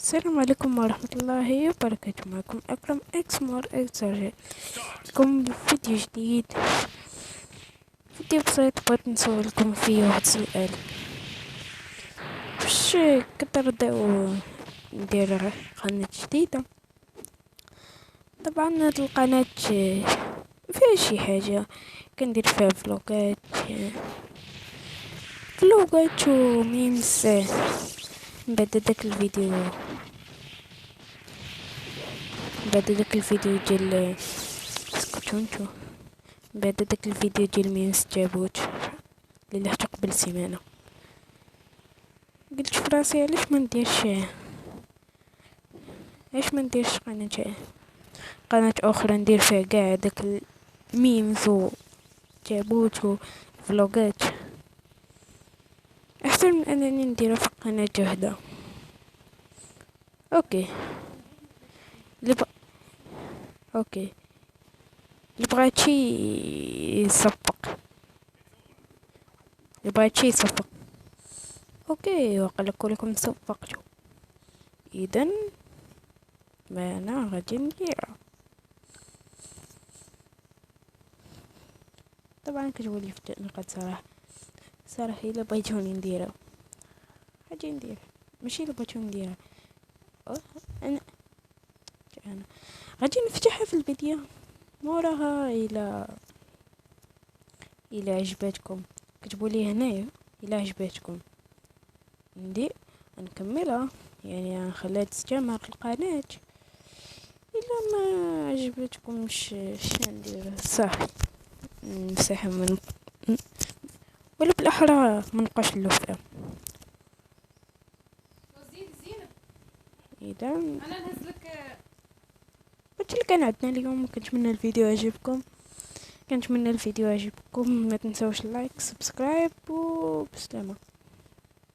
السلام عليكم ورحمة الله وبركاته. معكم أكرم إكس مار إكس رجع لكم بفيديو جديد. فيديو بسيط بغيت نسول لكم فيه واحد السؤال: واش كترضيو ندير قناة جديدة؟ طبعا هاد القناة فيها شي حاجة كندير فيها فلوقات وميمز. من بعد داك الفيديو ديال سكتو نتو بعد داك الفيديو ديال ميمز جابوت اللي لحقت قبل سيمانه، قلت في راسي علاش ما نديرش قناه اخرى ندير فيها كاع داك الميمز وجابوت وفلوقات، احسن من انني نديرها في قناه وحده. اوكي اللي ب... اوكي اللي بغات شي يصفق اوكي وقال كلكم صفقتوا، اذا ما انا غادي نديرها. طبعا كتولي في التنقيط صراحه الا بغيتوني نديرها غادي نديرها، ماشي الا بغيتوني نديرها انا غادي نفتحها في الفيديو موراها. الى عجبتكم كتبوا لي هنايا الى عجبتكم ندير نكملها، يعني نخليها تستمر القناة. الا ما عجبتكمش ندير صافي نمسحها ولا بالاحرى منبقاش نلوفها. اذا انا نهزلك قلت لك انا عندنا اليوم، كنتمنى الفيديو عجبكم. ما تنسوش لايك سبسكرايب وبسلامه.